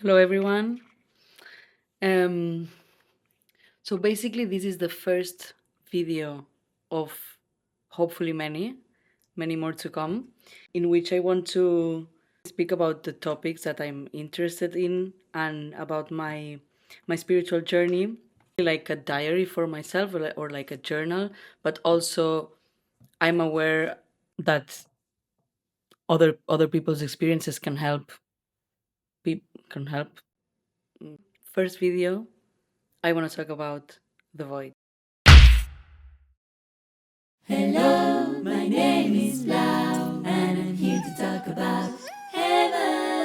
Hello, everyone. Um, so basically, this is the first video of hopefully many more to come, in which I want to speak about the topics that I'm interested in and about my spiritual journey, like a diary for myself or like a journal. But also, I'm aware that other people's experiences can help. First video, I want to talk about the void. Hello, my name is Blau, and I'm here to talk about heaven.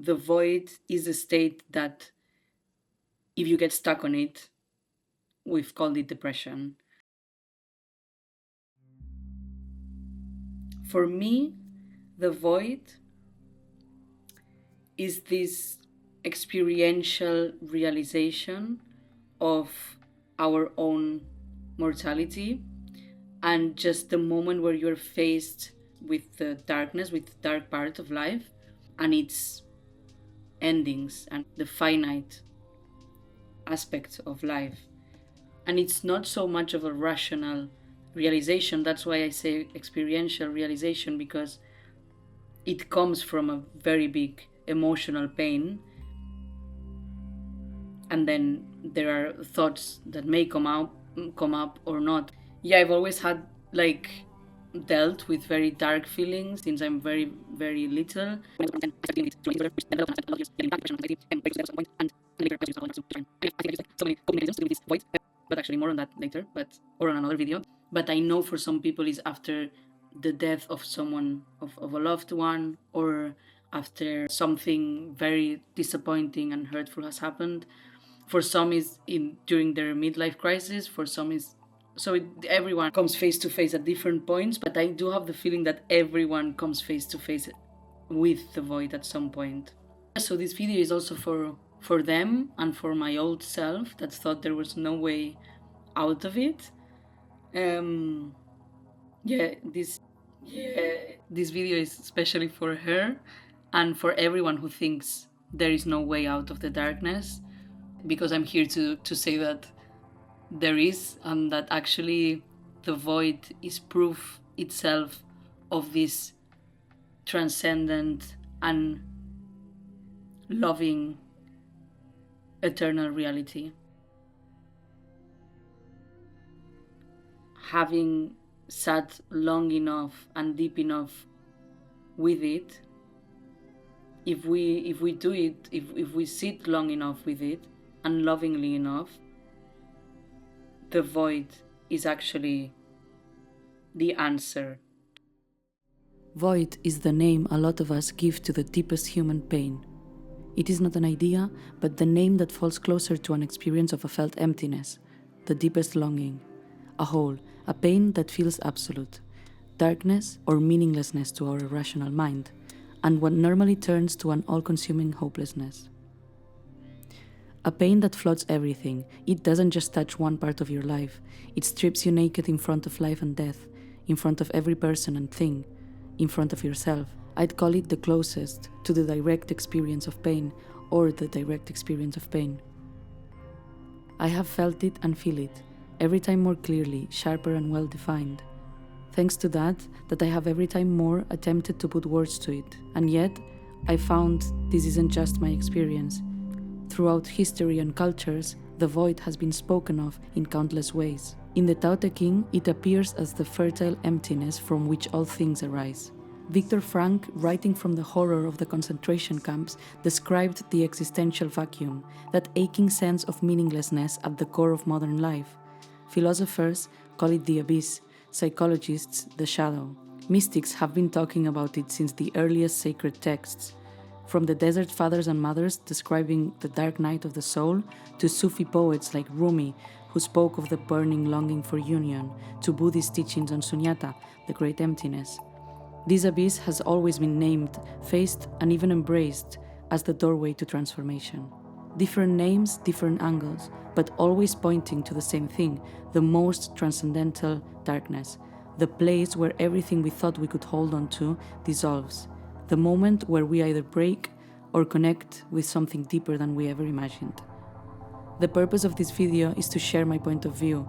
The void is a state that, if you get stuck on it, we've called it depression. For me, the void is this experiential realization of our own mortality, and just the moment where you're faced with the darkness, with the dark part of life and its endings and the finite aspect of life. And it's not so much of a rational realization. That's why I say experiential realization, because it comes from a very big emotional pain, and then there are thoughts that may come up or not. Yeah, I've always had like dealt with very dark feelings since I'm very little. But actually more on that later, or on another video. But I know for some people is after the death of someone, of a loved one, or after something very disappointing and hurtful has happened. For some is in during their midlife crisis. For some is everyone comes face to face at different points, but I do have the feeling that everyone comes face to face with the void at some point. So this video is also for them and for my old self that thought there was no way out of it. Um, yeah, this video is especially for her and for everyone who thinks there is no way out of the darkness, because I'm here to say that there is, and that actually the void is proof itself of this transcendent and loving eternal reality. Having sat long enough and deep enough with it, if we do it, if we sit long enough with it and lovingly enough, the void is actually the answer. Void is the name a lot of us give to the deepest human pain. It is not an idea, but the name that falls closer to an experience of a felt emptiness, the deepest longing, a hole, a pain that feels absolute, darkness or meaninglessness to our irrational mind, and what normally turns to an all-consuming hopelessness. A pain that floods everything. It doesn't just touch one part of your life. It strips you naked in front of life and death, in front of every person and thing, in front of yourself. I'd call it the closest to the direct experience of pain, or the direct experience of pain. I have felt it and feel it, every time more clearly, sharper and well-defined. Thanks to that I have every time more attempted to put words to it, and yet I found this isn't just my experience. Throughout history and cultures, the void has been spoken of in countless ways. In the Tao Te Ching, it appears as the fertile emptiness from which all things arise. Viktor Frankl, writing from the horror of the concentration camps, described the existential vacuum, that aching sense of meaninglessness at the core of modern life. Philosophers call it the abyss, psychologists the shadow. Mystics have been talking about it since the earliest sacred texts. From the desert fathers and mothers describing the dark night of the soul, to Sufi poets like Rumi, who spoke of the burning longing for union, to Buddhist teachings on sunyata, the great emptiness. This abyss has always been named, faced, and even embraced as the doorway to transformation. Different names, different angles, but always pointing to the same thing, the most transcendental darkness, the place where everything we thought we could hold on to dissolves, the moment where we either break or connect with something deeper than we ever imagined. The purpose of this video is to share my point of view.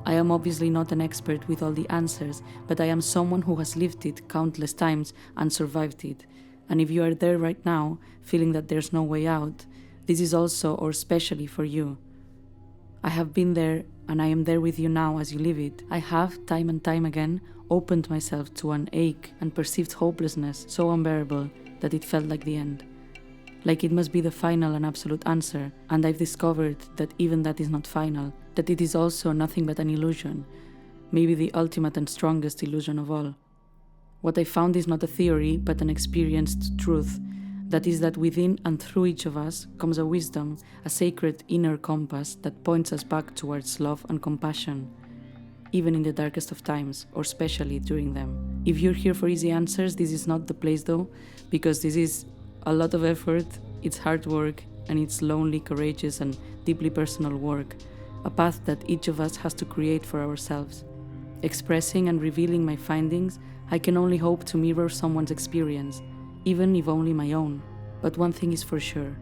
I am obviously not an expert with all the answers, but I am someone who has lived it countless times and survived it. And if you are there right now, feeling that there's no way out, this is also or especially for you. I have been there and I am there with you now as you live it. I have, time and time again, opened myself to an ache and perceived hopelessness so unbearable that it felt like the end. Like it must be the final and absolute answer, and I've discovered that even that is not final, that it is also nothing but an illusion, maybe the ultimate and strongest illusion of all. What I found is not a theory, but an experienced truth. That is that within and through each of us comes a wisdom, a sacred inner compass that points us back towards love and compassion, even in the darkest of times, or especially during them. If you're here for easy answers, this is not the place though, because this is a lot of effort, it's hard work, and it's lonely, courageous, and deeply personal work, a path that each of us has to create for ourselves. Expressing and revealing my findings, I can only hope to mirror someone's experience, even if only my own. But one thing is for sure.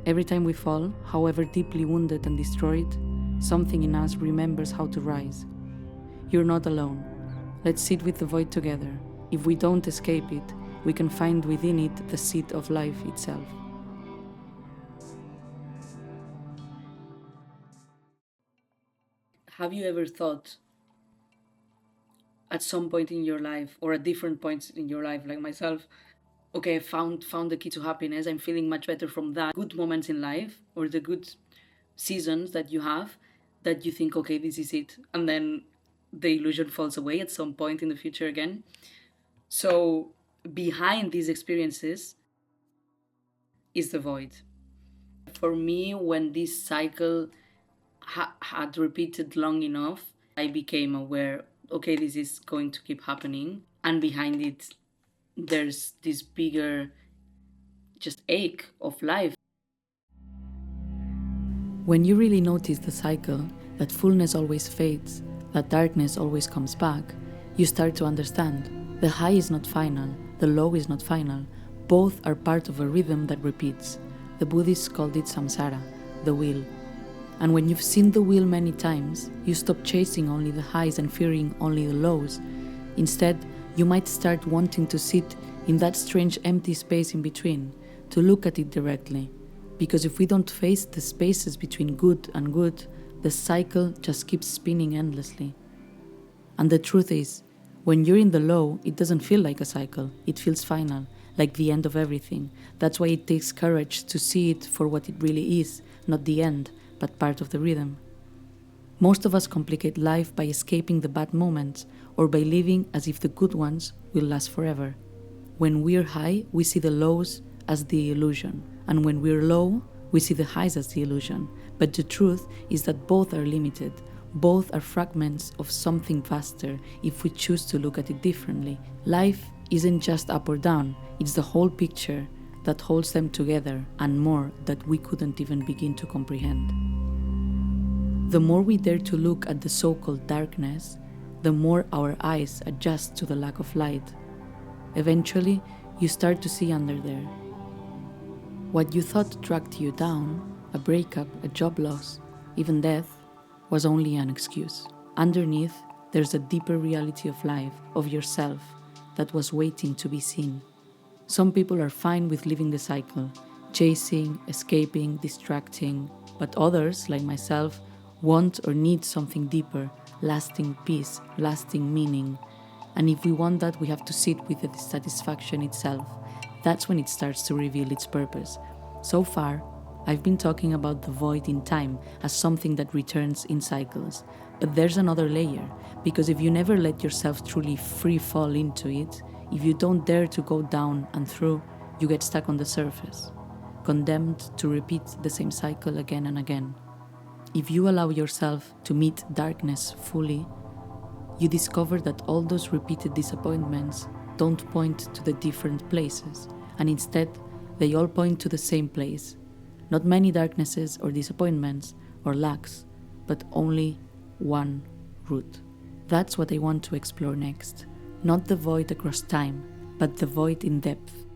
Every time we fall, however deeply wounded and destroyed, something in us remembers how to rise. You're not alone. Let's sit with the void together. If we don't escape it, we can find within it the seat of life itself. Have you ever thought at some point in your life, or at different points in your life, like myself, okay, I found the key to happiness, I'm feeling much better from that. Good moments in life, or the good seasons that you have, that you think, okay, this is it, and then the illusion falls away at some point in the future again. So behind these experiences is the void. For me, when this cycle had repeated long enough, I became aware, okay, this is going to keep happening, and behind it there's this bigger just ache of life. When you really notice the cycle, that fullness always fades, that darkness always comes back, you start to understand. The high is not final, the low is not final. Both are part of a rhythm that repeats. The Buddhists called it samsara, the wheel. And when you've seen the wheel many times, you stop chasing only the highs and fearing only the lows. Instead, you might start wanting to sit in that strange empty space in between, to look at it directly. Because if we don't face the spaces between good and good, the cycle just keeps spinning endlessly. And the truth is, when you're in the low, it doesn't feel like a cycle, it feels final, like the end of everything. That's why it takes courage to see it for what it really is, not the end, but part of the rhythm. Most of us complicate life by escaping the bad moments, or by living as if the good ones will last forever. When we're high, we see the lows as the illusion, and when we're low, we see the highs as the illusion. But the truth is that both are limited. Both are fragments of something vaster if we choose to look at it differently. Life isn't just up or down, it's the whole picture that holds them together, and more that we couldn't even begin to comprehend. The more we dare to look at the so-called darkness, the more our eyes adjust to the lack of light. Eventually, you start to see under there. What you thought dragged you down, a breakup, a job loss, even death, was only an excuse. Underneath, there's a deeper reality of life, of yourself, that was waiting to be seen. Some people are fine with living the cycle, chasing, escaping, distracting, but others, like myself, want or need something deeper, lasting peace, lasting meaning. And if we want that, we have to sit with the dissatisfaction itself. That's when it starts to reveal its purpose. So far, I've been talking about the void in time as something that returns in cycles. But there's another layer, because if you never let yourself truly free fall into it, if you don't dare to go down and through, you get stuck on the surface, condemned to repeat the same cycle again and again. If you allow yourself to meet darkness fully, you discover that all those repeated disappointments don't point to the different places, and instead, they all point to the same place, Not many darknesses or disappointments or lacks, but only one root. That's what I want to explore next. Not the void across time, but the void in depth.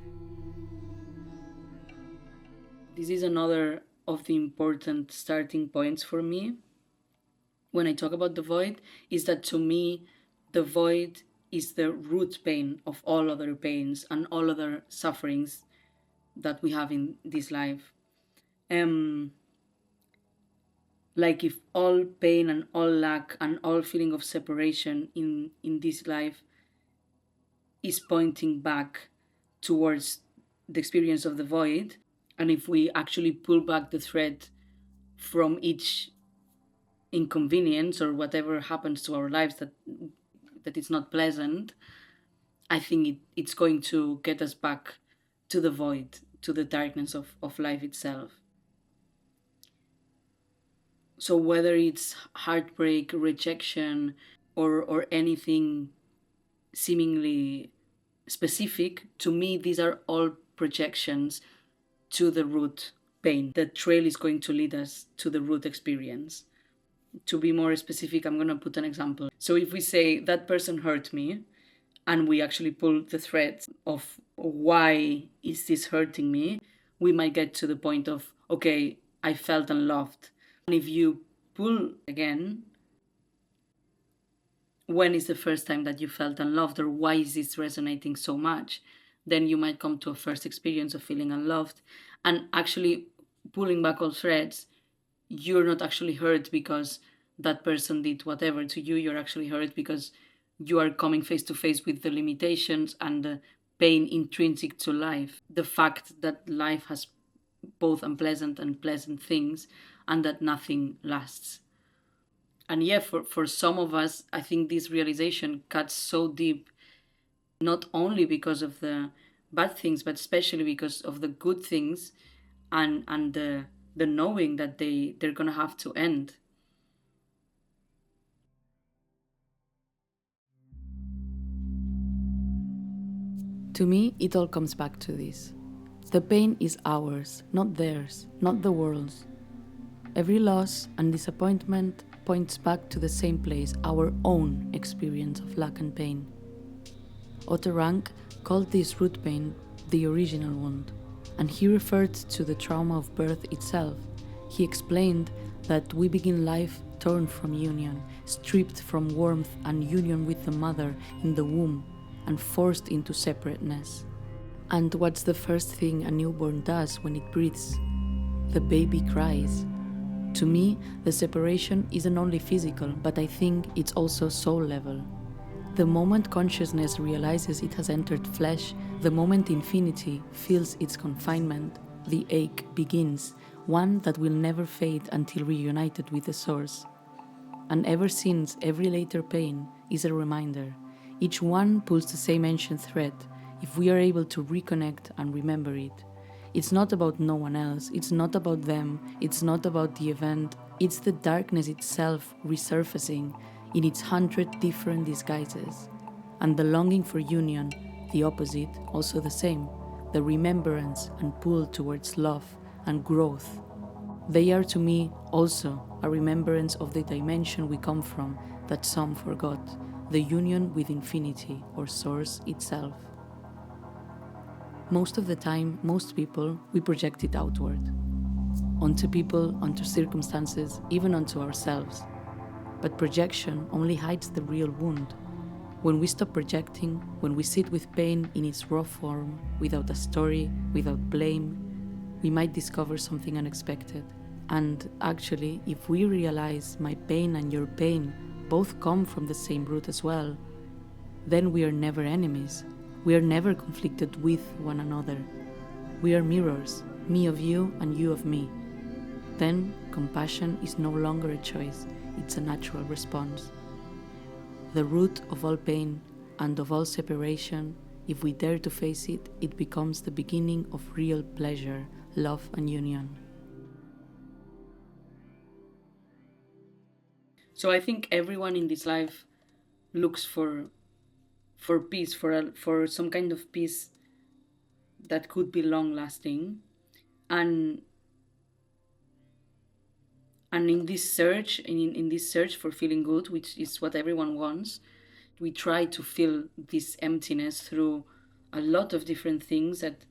This is another of the important starting points for me when I talk about the void, is that to me, the void is the root pain of all other pains and all other sufferings that we have in this life. Like if all pain and all lack and all feeling of separation in this life is pointing back towards the experience of the void, and if we actually pull back the thread from each inconvenience or whatever happens to our lives that it's not pleasant, I think it's going to get us back to the void, to the darkness of life itself. So whether it's heartbreak, rejection, or anything seemingly specific, to me, these are all projections to the root pain. The trail is going to lead us to the root experience. To be more specific, I'm going to put an example. So if we say that person hurt me, and we actually pull the thread of why is this hurting me, we might get to the point of, okay, I felt unloved. And if you pull again, when is the first time that you felt unloved, or why is this resonating so much? Then you might come to a first experience of feeling unloved. And actually pulling back all threads, you're not actually hurt because that person did whatever to you. You're actually hurt because you are coming face to face with the limitations and the pain intrinsic to life. The fact that life has both unpleasant and pleasant things, and that nothing lasts. And yeah, for some of us, I think this realization cuts so deep, not only because of the bad things, but especially because of the good things, and the knowing that they're gonna have to end. To me, it all comes back to this. The pain is ours, not theirs, not the world's. Every loss and disappointment points back to the same place, our own experience of lack and pain. Otto Rank called this root pain the original wound, and he referred to the trauma of birth itself. He explained that we begin life torn from union, stripped from warmth and union with the mother in the womb, and forced into separateness. And what's the first thing a newborn does when it breathes? The baby cries. To me, the separation isn't only physical, but I think it's also soul level. The moment consciousness realizes it has entered flesh, the moment infinity feels its confinement, the ache begins, one that will never fade until reunited with the source. And ever since, every later pain is a reminder. Each one pulls the same ancient thread, if we are able to reconnect and remember it. It's not about no one else, it's not about them, it's not about the event, it's the darkness itself resurfacing in its 100 different disguises. And the longing for union, the opposite, also the same, the remembrance and pull towards love and growth. They are to me also a remembrance of the dimension we come from that some forgot, the union with infinity or source itself. Most of the time, most people, we project it outward. Onto people, onto circumstances, even onto ourselves. But projection only hides the real wound. When we stop projecting, when we sit with pain in its raw form, without a story, without blame, we might discover something unexpected. And actually, if we realize my pain and your pain both come from the same root as well, then we are never enemies. We are never conflicted with one another. We are mirrors, me of you and you of me. Then compassion is no longer a choice, it's a natural response. The root of all pain and of all separation, if we dare to face it, it becomes the beginning of real pleasure, love and union. So I think everyone in this life looks for peace, for some kind of peace that could be long lasting. And And in this search, in this search for feeling good, which is what everyone wants, we try to fill this emptiness through a lot of different things that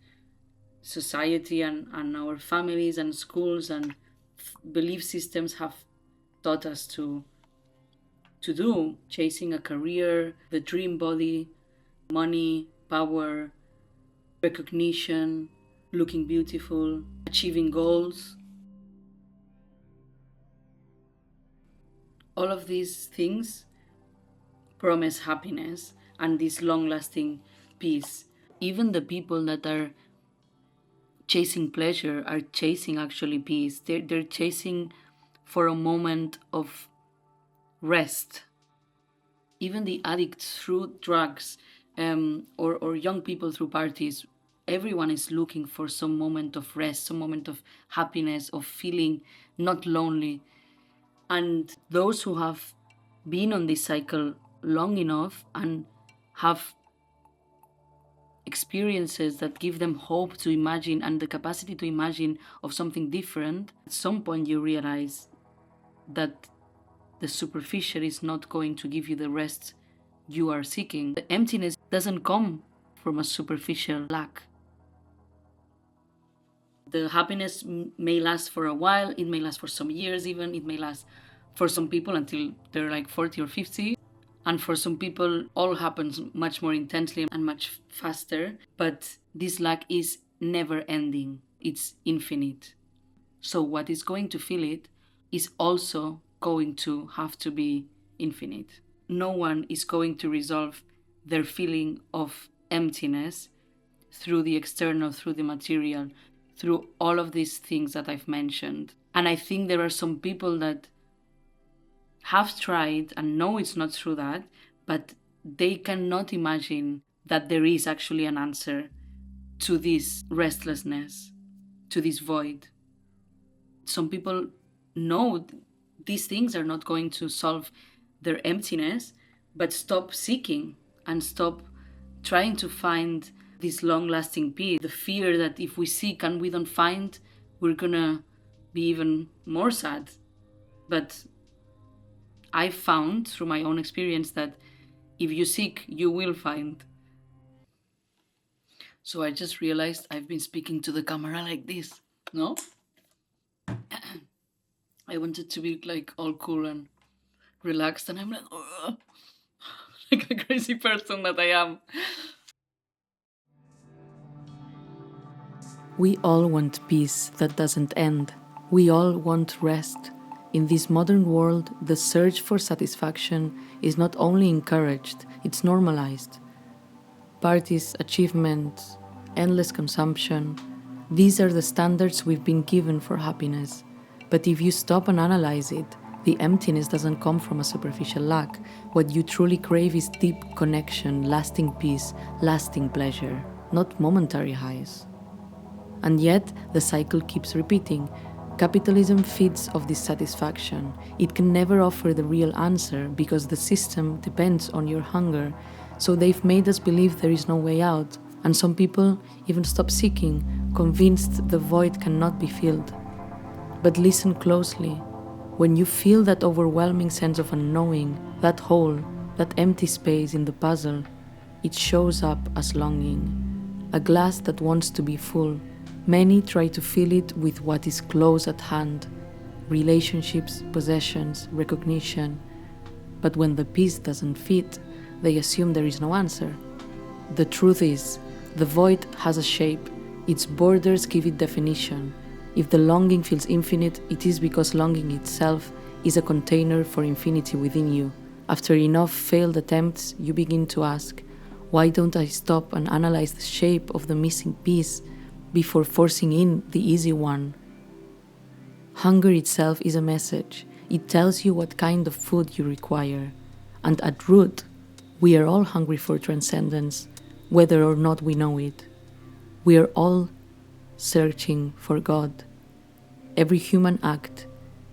society and our families and schools and belief systems have taught us to do. Chasing a career, the dream body, money, power, recognition, looking beautiful, achieving goals. All of these things promise happiness and this long-lasting peace. Even the people that are chasing pleasure are chasing actually peace. They're chasing for a moment of rest. Even the addicts through drugs, or young people through parties, everyone is looking for some moment of rest, some moment of happiness, of feeling not lonely. And those who have been on this cycle long enough and have experiences that give them hope to imagine and the capacity to imagine of something different, at some point you realize that the superficial is not going to give you the rest you are seeking. The emptiness doesn't come from a superficial lack. The happiness may last for a while, it may last for some years even, it may last for some people until they're like 40 or 50. And for some people, all happens much more intensely and much faster. But this lack is never ending. It's infinite. So what is going to fill it is also going to have to be infinite. No one is going to resolve their feeling of emptiness through the external, through the material, through all of these things that I've mentioned. And I think there are some people that have tried and know it's not through that, but they cannot imagine that there is actually an answer to this restlessness, to this void. Some people know these things are not going to solve their emptiness, but stop seeking and stop trying to find this long-lasting peace. The fear that if we seek and we don't find, we're gonna be even more sad. But I found through my own experience that if you seek, you will find. So I just realized I've been speaking to the camera like this, no? I wanted to be like all cool and relaxed, and I'm like, "Ugh," like a crazy person that I am. We all want peace that doesn't end. We all want rest. In this modern world, the search for satisfaction is not only encouraged, it's normalized. Parties, achievements, endless consumption, these are the standards we've been given for happiness. But if you stop and analyze it, the emptiness doesn't come from a superficial lack. What you truly crave is deep connection, lasting peace, lasting pleasure, not momentary highs. And yet, the cycle keeps repeating. Capitalism feeds off dissatisfaction. It can never offer the real answer because the system depends on your hunger. So they've made us believe there is no way out. And some people even stop seeking, convinced the void cannot be filled. But listen closely. When you feel that overwhelming sense of unknowing, that hole, that empty space in the puzzle, it shows up as longing. A glass that wants to be full. Many try to fill it with what is close at hand, relationships, possessions, recognition. But when the piece doesn't fit, they assume there is no answer. The truth is, the void has a shape, its borders give it definition. If the longing feels infinite, it is because longing itself is a container for infinity within you. After enough failed attempts, you begin to ask, why don't I stop and analyze the shape of the missing piece before forcing in the easy one? Hunger itself is a message. It tells you what kind of food you require. And at root, we are all hungry for transcendence, whether or not we know it. We are all searching for God. Every human act,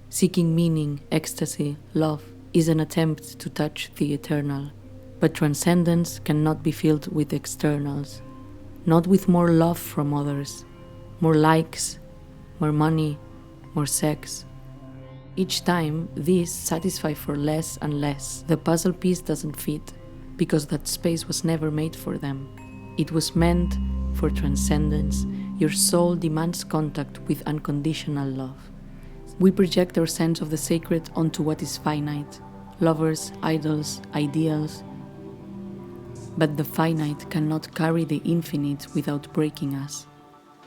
seeking meaning, ecstasy, love, is an attempt to touch the eternal. But transcendence cannot be filled with externals. Not with more love from others, more likes, more money, more sex. Each time, these satisfy for less and less. The puzzle piece doesn't fit, because that space was never made for them. It was meant for transcendence. Your soul demands contact with unconditional love. We project our sense of the sacred onto what is finite, lovers, idols, ideals. But the finite cannot carry the infinite without breaking us.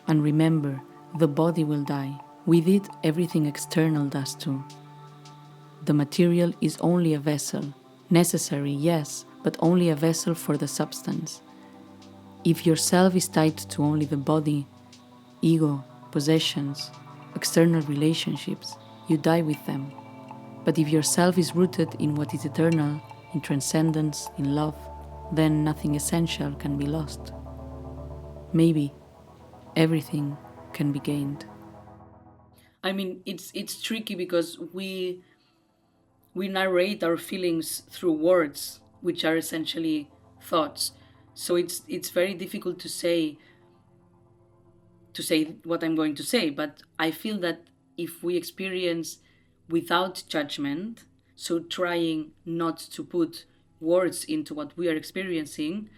And remember, the body will die. With it, everything external does too. The material is only a vessel. Necessary, yes, but only a vessel for the substance. If yourself is tied to only the body, ego, possessions, external relationships, you die with them. But if yourself is rooted in what is eternal, in transcendence, in love, then nothing essential can be lost. Maybe everything can be gained. I mean, it's tricky because we narrate our feelings through words, which are essentially thoughts. So it's very difficult to say what I'm going to say, but I feel that if we experience without judgment, so trying not to put words into what we are experiencing,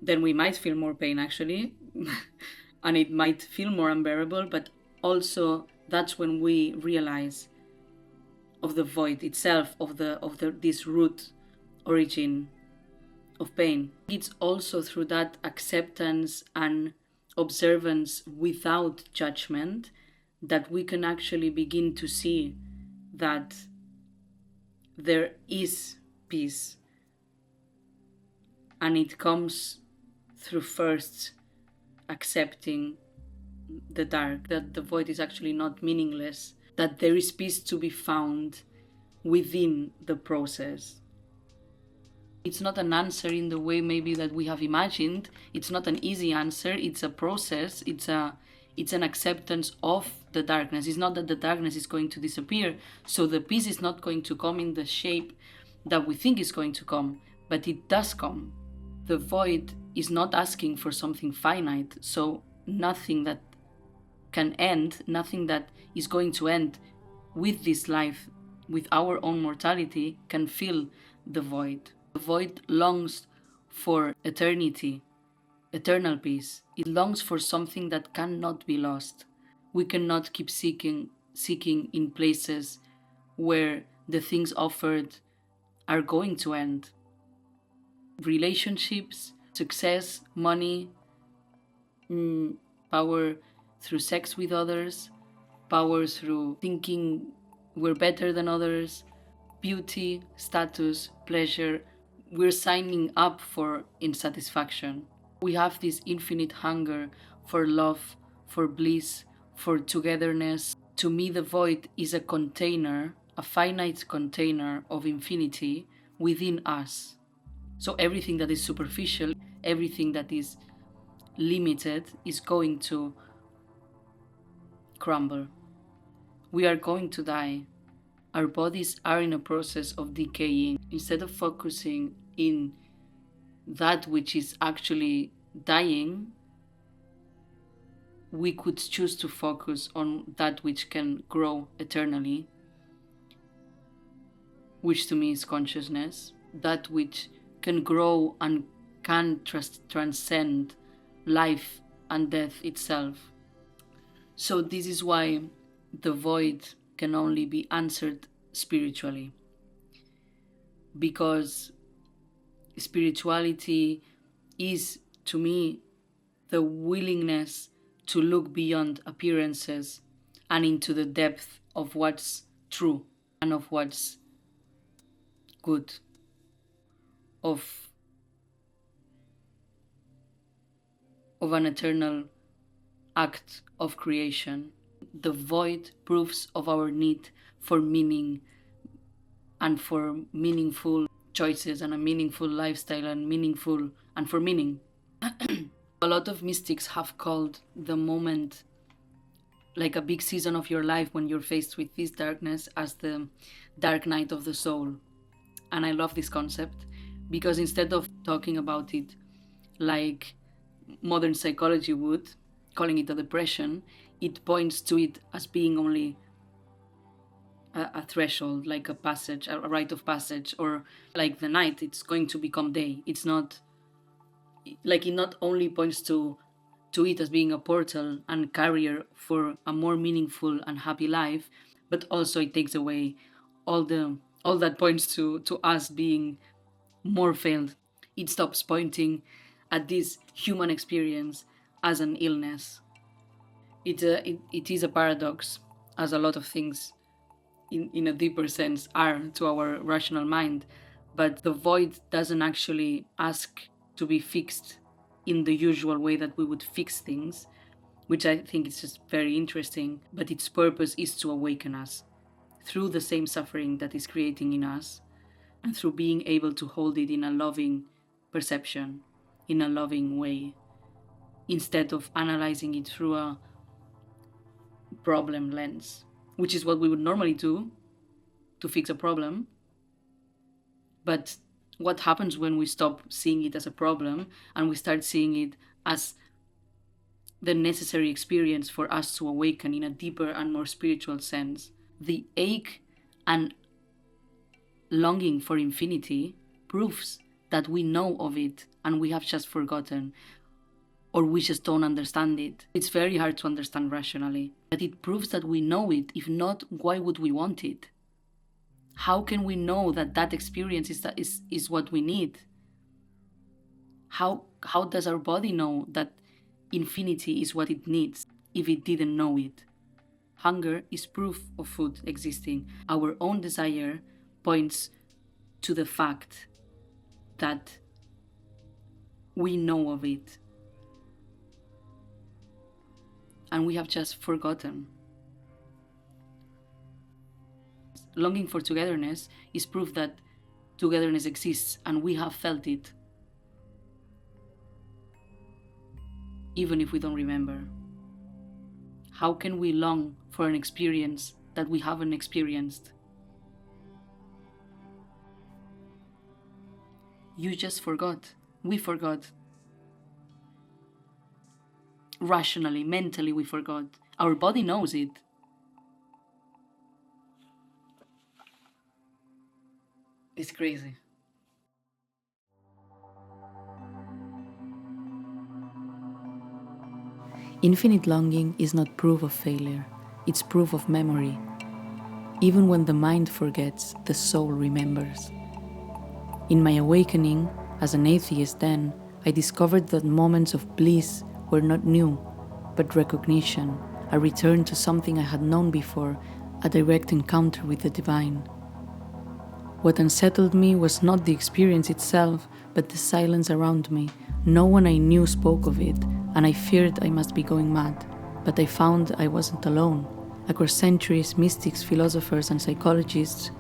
then we might feel more pain actually, and it might feel more unbearable, but also that's when we realize of the void itself, of this root origin of pain. It's also through that acceptance and observance without judgment that we can actually begin to see that there is peace, and it comes through first accepting the dark, that the void is actually not meaningless, that there is peace to be found within the process. It's not an answer in the way maybe that we have imagined. It's not an easy answer. It's a process. It's an acceptance of the darkness. It's not that the darkness is going to disappear, so the peace is not going to come in the shape that we think is going to come, but it does come. The void is not asking for something finite, so nothing that can end, nothing that is going to end with this life, with our own mortality, can fill the void. The void longs for eternity, eternal peace. It longs for something that cannot be lost. We cannot keep seeking in places where the things offered are going to end. Relationships, success, money, power through sex with others, power through thinking we're better than others, beauty, status, pleasure, we're signing up for insatisfaction. We have this infinite hunger for love, for bliss, for togetherness. To me, the void is a container, a finite container of infinity within us. So everything that is superficial, everything that is limited is going to crumble. We are going to die. Our bodies are in a process of decaying. Instead of focusing in that which is actually dying, we could choose to focus on that which can grow eternally, which to me is consciousness, that which can grow and can transcend life and death itself. So this is why the void can only be answered spiritually, because spirituality is, to me, the willingness to look beyond appearances and into the depth of what's true and of what's good, of an eternal act of creation. The void proves of our need for meaning and for meaningful choices and a meaningful lifestyle and for meaning. A lot of mystics have called the moment, like a big season of your life when you're faced with this darkness, as the dark night of the soul. And I love this concept because instead of talking about it like modern psychology would, calling it a depression, it points to it as being only a threshold, like a passage, a rite of passage, or like the night, it's going to become day. It's not like, it not only points to it as being a portal and carrier for a more meaningful and happy life, but also it takes away all that points to us being more failed. It stops pointing at this human experience as an illness. It is a paradox, as a lot of things in a deeper sense are to our rational mind, but the void doesn't actually ask to be fixed in the usual way that we would fix things, which I think is just very interesting, but its purpose is to awaken us through the same suffering that is creating in us, and through being able to hold it in a loving perception, in a loving way, instead of analyzing it through a problem lens, which is what we would normally do to fix a problem. But what happens when we stop seeing it as a problem and we start seeing it as the necessary experience for us to awaken in a deeper and more spiritual sense? The ache and longing for infinity proves that we know of it and we have just forgotten, or we just don't understand it. It's very hard to understand rationally, but it proves that we know it. If not, why would we want it? How can we know that that experience is what we need? How does our body know that infinity is what it needs if it didn't know it? Hunger is proof of food existing. Our own desire points to the fact that we know of it, and we have just forgotten. Longing for togetherness is proof that togetherness exists, and we have felt it, even if we don't remember. How can we long for an experience that we haven't experienced? You just forgot. We forgot. Rationally, mentally, we forgot. Our body knows it. It's crazy. Infinite longing is not proof of failure, it's proof of memory. Even when the mind forgets, the soul remembers. In my awakening, as an atheist then, I discovered that moments of bliss were not new, but recognition, a return to something I had known before, a direct encounter with the divine. What unsettled me was not the experience itself, but the silence around me. No one I knew spoke of it, and I feared I must be going mad. But I found I wasn't alone. Across centuries, mystics, philosophers, and psychologists,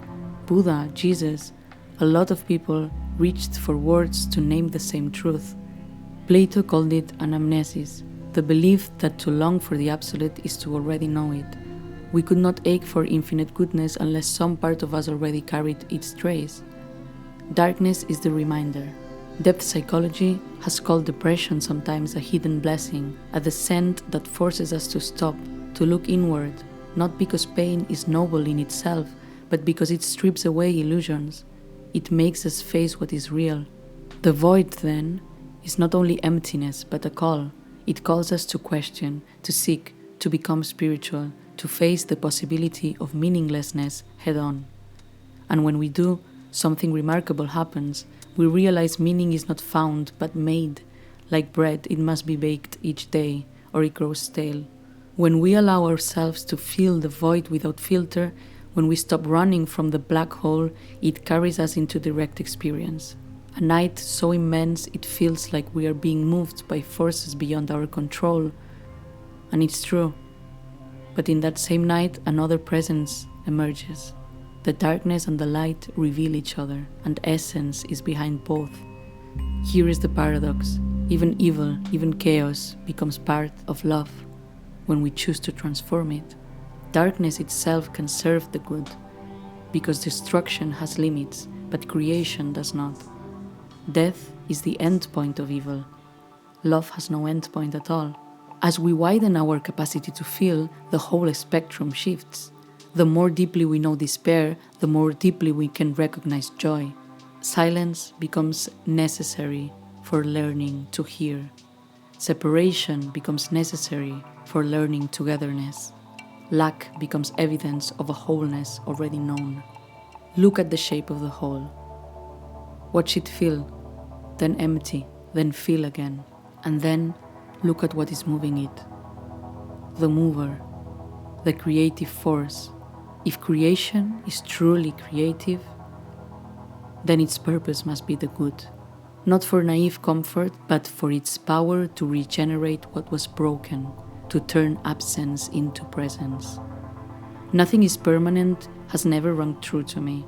Buddha, Jesus, a lot of people reached for words to name the same truth. Plato called it anamnesis, the belief that to long for the absolute is to already know it. We could not ache for infinite goodness unless some part of us already carried its trace. Darkness is the reminder. Depth psychology has called depression sometimes a hidden blessing, a descent that forces us to stop, to look inward, not because pain is noble in itself, but because it strips away illusions. It makes us face what is real. The void, then, is not only emptiness, but a call. It calls us to question, to seek, to become spiritual, to face the possibility of meaninglessness head-on. And when we do, something remarkable happens. We realize meaning is not found, but made. Like bread, it must be baked each day, or it grows stale. When we allow ourselves to feel the void without filter, when we stop running from the black hole, it carries us into direct experience. A night so immense it feels like we are being moved by forces beyond our control. And it's true. But in that same night, another presence emerges. The darkness and the light reveal each other, and essence is behind both. Here is the paradox. Even evil, even chaos, becomes part of love when we choose to transform it. Darkness itself can serve the good, because destruction has limits, but creation does not. Death is the end point of evil. Love has no end point at all. As we widen our capacity to feel, the whole spectrum shifts. The more deeply we know despair, the more deeply we can recognize joy. Silence becomes necessary for learning to hear. Separation becomes necessary for learning togetherness. Lack becomes evidence of a wholeness already known. Look at the shape of the whole. Watch it fill, then empty, then fill again, and then look at what is moving it. The mover, the creative force. If creation is truly creative, then its purpose must be the good. Not for naive comfort, but for its power to regenerate what was broken, to turn absence into presence. Nothing is permanent has never rung true to me.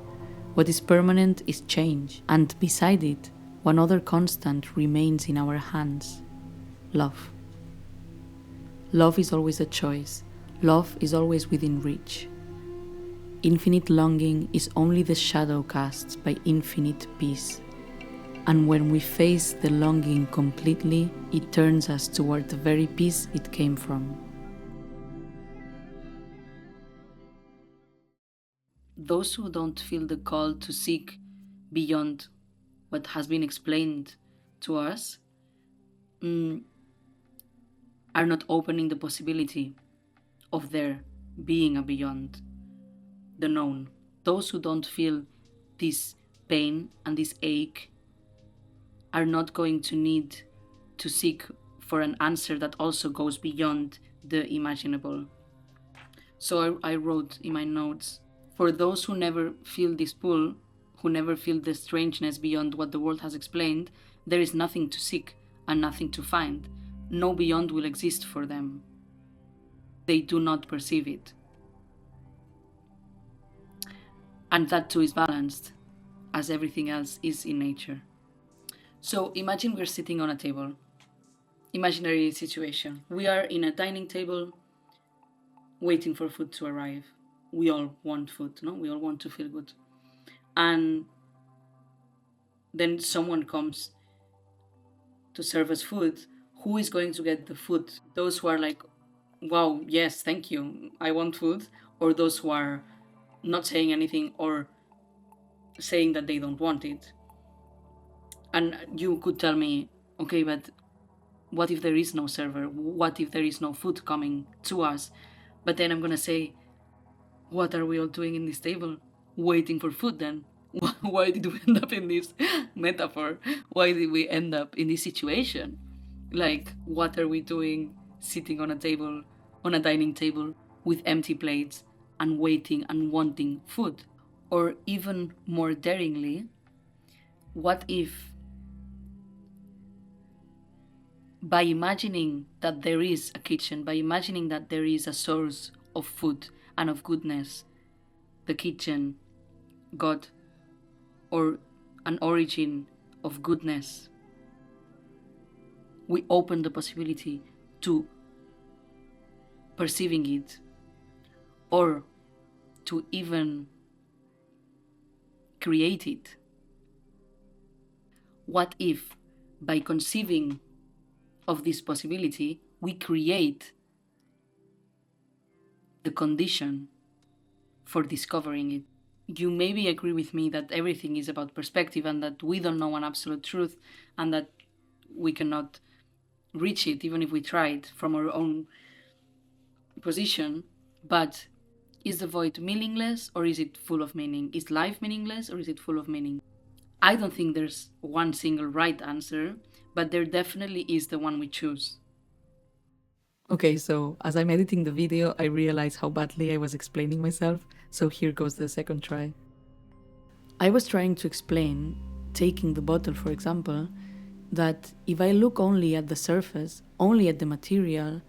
What is permanent is change, and beside it, one other constant remains in our hands: love. Love is always a choice. Love is always within reach. Infinite longing is only the shadow cast by infinite peace. And when we face the longing completely, it turns us toward the very peace it came from. Those who don't feel the call to seek beyond what has been explained to us are not opening the possibility of there being a beyond the known. Those who don't feel this pain and this ache are not going to need to seek for an answer that also goes beyond the imaginable. So I wrote in my notes, for those who never feel this pull, who never feel the strangeness beyond what the world has explained, there is nothing to seek and nothing to find. No beyond will exist for them. They do not perceive it. And that too is balanced, as everything else is in nature. So imagine we're sitting on a table. Imaginary situation. We are in a dining table waiting for food to arrive. We all want food, no? We all want to feel good. And then someone comes to serve us food. Who is going to get the food? Those who are like, wow, yes, thank you, I want food, or those who are not saying anything or saying that they don't want it. And you could tell me, okay, but what if there is no server? What if there is no food coming to us? But then I'm going to say, what are we all doing in this table? Waiting for food then? Why did we end up in this metaphor? Why did we end up in this situation? Like, what are we doing sitting on a table, on a dining table with empty plates and waiting and wanting food? Or even more daringly, what if by imagining that there is a kitchen, by imagining that there is a source of food and of goodness, the kitchen, God, or an origin of goodness, we open the possibility to perceiving it, or to even create it. What if by conceiving of this possibility, we create the condition for discovering it? You maybe agree with me that everything is about perspective and that we don't know an absolute truth and that we cannot reach it even if we tried from our own position. But is the void meaningless or is it full of meaning? Is life meaningless or is it full of meaning? I don't think there's one single right answer, but there definitely is the one we choose. Okay, so as I'm editing the video, I realized how badly I was explaining myself, so here goes the second try. I was trying to explain, taking the bottle for example, that if I look only at the surface, only at the material,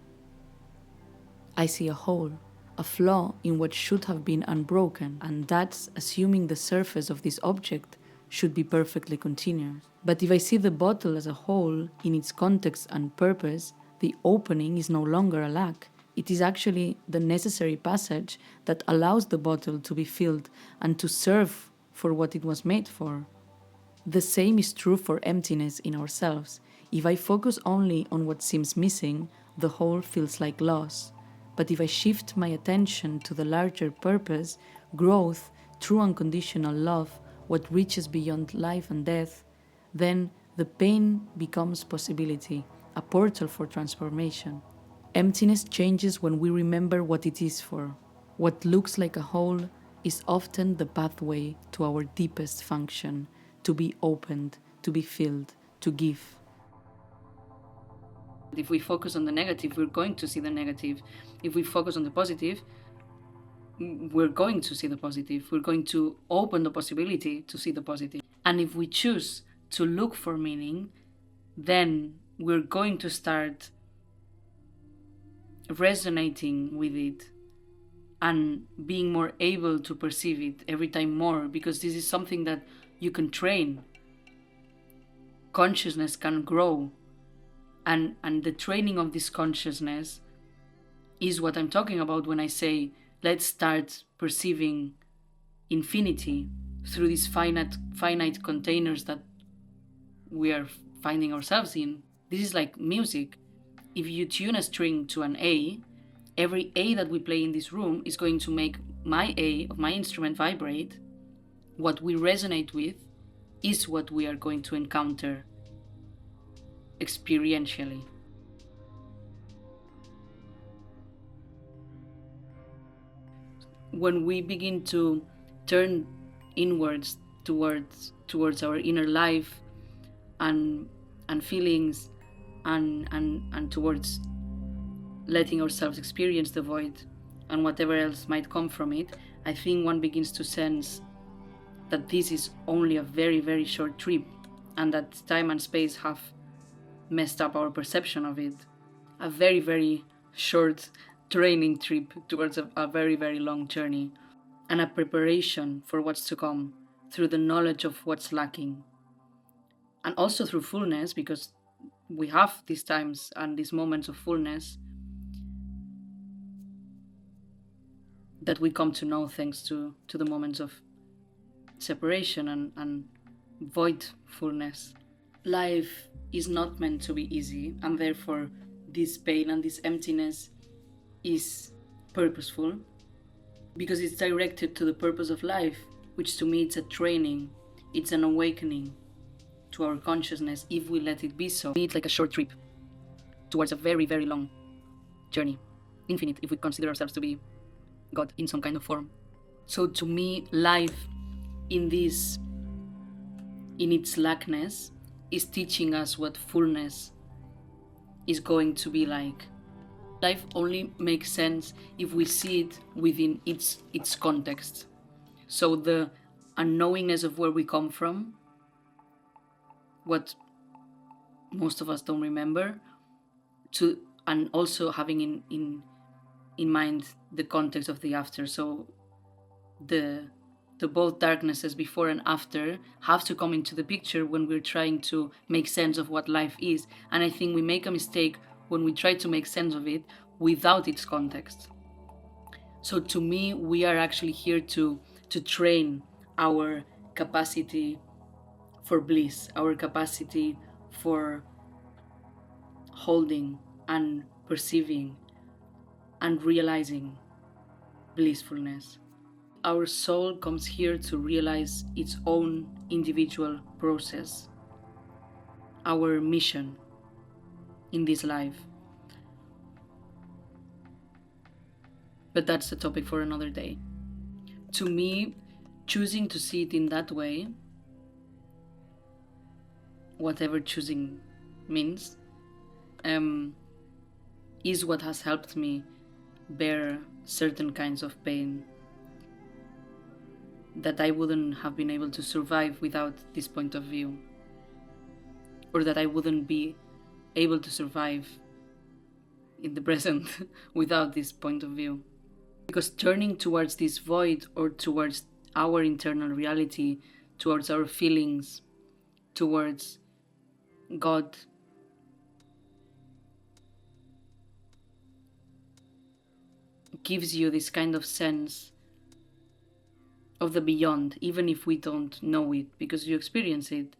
I see a hole, a flaw in what should have been unbroken, and that's assuming the surface of this object should be perfectly continuous. But if I see the bottle as a whole, in its context and purpose, the opening is no longer a lack. It is actually the necessary passage that allows the bottle to be filled and to serve for what it was made for. The same is true for emptiness in ourselves. If I focus only on what seems missing, the whole feels like loss. But if I shift my attention to the larger purpose, growth, true unconditional love, what reaches beyond life and death, then the pain becomes possibility, a portal for transformation. Emptiness changes when we remember what it is for. What looks like a hole is often the pathway to our deepest function, to be opened, to be filled, to give. If we focus on the negative, we're going to see the negative. If we focus on the positive, we're going to see the positive. We're going to open the possibility to see the positive. And if we choose to look for meaning, then we're going to start resonating with it and being more able to perceive it every time more, because this is something that you can train. Consciousness can grow, and the training of this consciousness is what I'm talking about when I say let's start perceiving infinity through these finite containers that we are finding ourselves in. This is like music. If you tune a string to an A, every A that we play in this room is going to make my A of my instrument vibrate. What we resonate with is what we are going to encounter experientially. When we begin to turn inwards towards our inner life and feelings and towards letting ourselves experience the void and whatever else might come from it, I think one begins to sense that this is only a very, very short trip, and that time and space have messed up our perception of it. A very, very short training trip towards a very, very long journey, and a preparation for what's to come through the knowledge of what's lacking. And also through fullness, because we have these times and these moments of fullness that we come to know thanks to the moments of separation and voidfulness. Life is not meant to be easy, and therefore this pain and this emptiness is purposeful, because it's directed to the purpose of life, which to me it's a training, it's an awakening to our consciousness if we let it be so. It's like a short trip towards a very, very long journey, infinite if we consider ourselves to be God in some kind of form. So to me, life in its lackness is teaching us what fullness is going to be like. Life only makes sense if we see it within its context. So the unknowingness of where we come from, what most of us don't remember, and also having in mind the context of the after. So the both darknesses before and after have to come into the picture when we're trying to make sense of what life is. And I think we make a mistake when we try to make sense of it without its context. So to me, we are actually here to train our capacity for bliss, our capacity for holding and perceiving and realizing blissfulness. Our soul comes here to realize its own individual process, our mission in this life. But that's a topic for another day. To me, choosing to see it in that way, whatever choosing means, is what has helped me bear certain kinds of pain that I wouldn't have been able to survive without this point of view, or that I wouldn't be able to survive in the present without this point of view. Because turning towards this void, or towards our internal reality, towards our feelings, towards God, gives you this kind of sense of the beyond, even if we don't know it, because you experience it.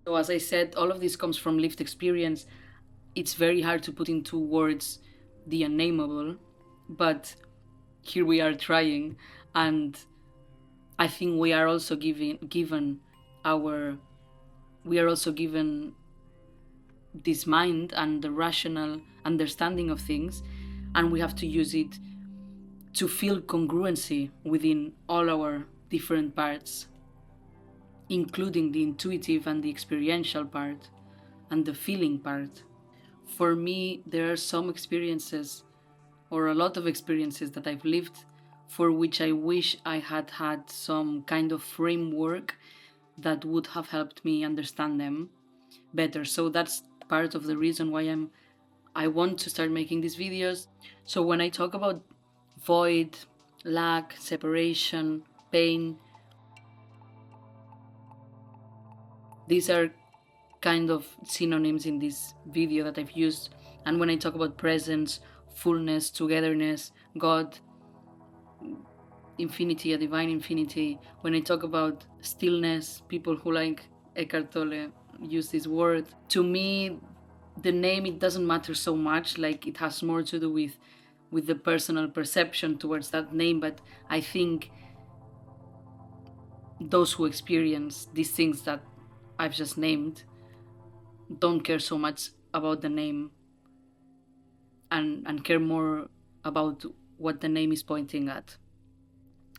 So as I said, all of this comes from lived experience. It's very hard to put into words the unnameable, but here we are trying, and I think we are also given this mind and the rational understanding of things, and we have to use it to feel congruency within all our different parts, including the intuitive and the experiential part and the feeling part. For me, there are some experiences, or a lot of experiences that I've lived, for which I wish I had had some kind of framework that would have helped me understand them better. So that's part of the reason why I want to start making these videos. So when I talk about void, lack, separation, pain, these are kind of synonyms in this video that I've used. And when I talk about presence, fullness, togetherness, God, infinity, a divine infinity, when I talk about stillness, people who like Eckhart Tolle use this word. To me, the name, it doesn't matter so much, like it has more to do with the personal perception towards that name, but I think those who experience these things that I've just named don't care so much about the name and care more about what the name is pointing at.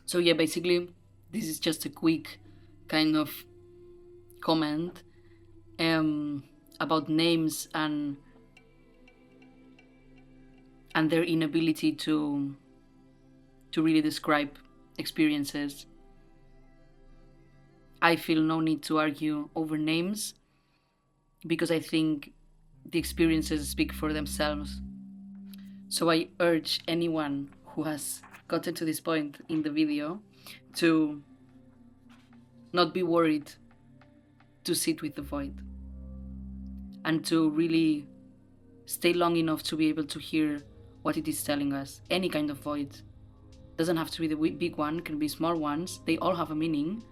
So yeah, basically, this is just a quick kind of comment about names and their inability to really describe experiences. I feel no need to argue over names because I think the experiences speak for themselves. So I urge anyone who has gotten to this point in the video to not be worried, to sit with the void and to really stay long enough to be able to hear what it is telling us. Any kind of void. Doesn't have to be the big one, can be small ones. They all have a meaning.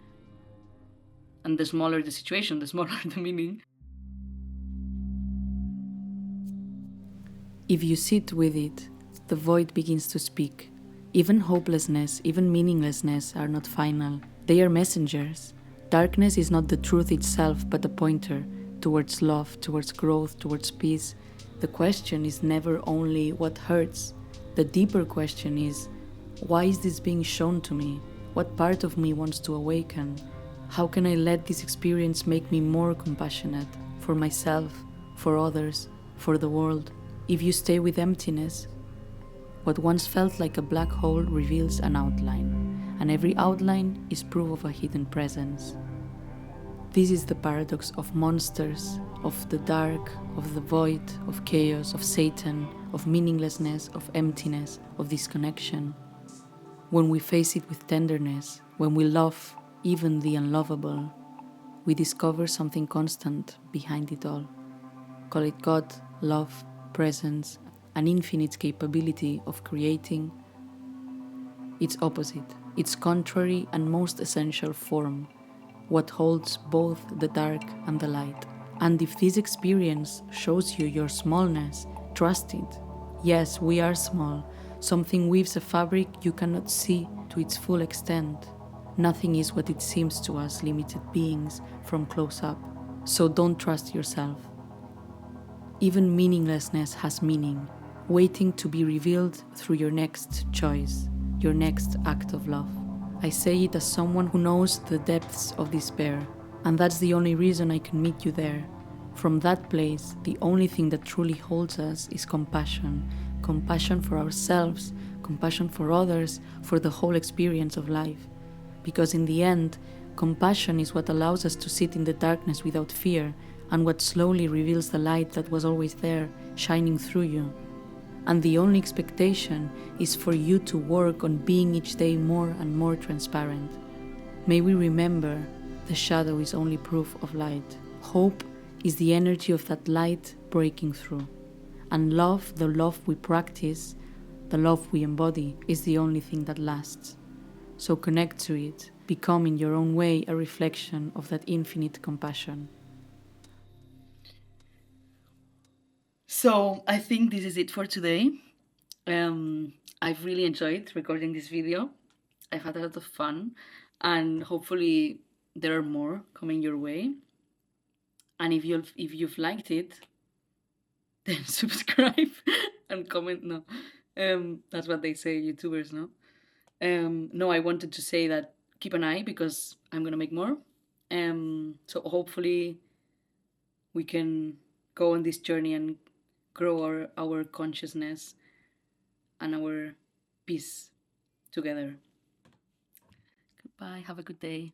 And the smaller the situation, the smaller the meaning. If you sit with it, the void begins to speak. Even hopelessness, even meaninglessness are not final. They are messengers. Darkness is not the truth itself, but a pointer towards love, towards growth, towards peace. The question is never only what hurts. The deeper question is, why is this being shown to me? What part of me wants to awaken? How can I let this experience make me more compassionate for myself, for others, for the world? If you stay with emptiness, what once felt like a black hole reveals an outline, and every outline is proof of a hidden presence. This is the paradox of monsters, of the dark, of the void, of chaos, of Satan, of meaninglessness, of emptiness, of disconnection. When we face it with tenderness, when we love even the unlovable, we discover something constant behind it all. Call it God, love, presence, an infinite capability of creating its opposite, its contrary and most essential form, what holds both the dark and the light. And if this experience shows you your smallness, trust it. Yes, we are small. Something weaves a fabric you cannot see to its full extent. Nothing is what it seems to us limited beings from close up. So don't trust yourself. Even meaninglessness has meaning, waiting to be revealed through your next choice, your next act of love. I say it as someone who knows the depths of despair, and that's the only reason I can meet you there. From that place, the only thing that truly holds us is compassion. Compassion for ourselves, compassion for others, for the whole experience of life. Because in the end, compassion is what allows us to sit in the darkness without fear, and what slowly reveals the light that was always there, shining through you. And the only expectation is for you to work on being each day more and more transparent. May we remember, the shadow is only proof of light. Hope is the energy of that light breaking through. And love, the love we practice, the love we embody, is the only thing that lasts. So connect to it, become in your own way a reflection of that infinite compassion. So I think this is it for today. I've really enjoyed recording this video. I've had a lot of fun, and hopefully there are more coming your way. And if you've liked it, then subscribe and comment. No, that's what they say, YouTubers. No, no. I wanted to say that keep an eye because I'm gonna make more. So hopefully we can go on this journey and grow our consciousness and our peace together. Goodbye. Have a good day.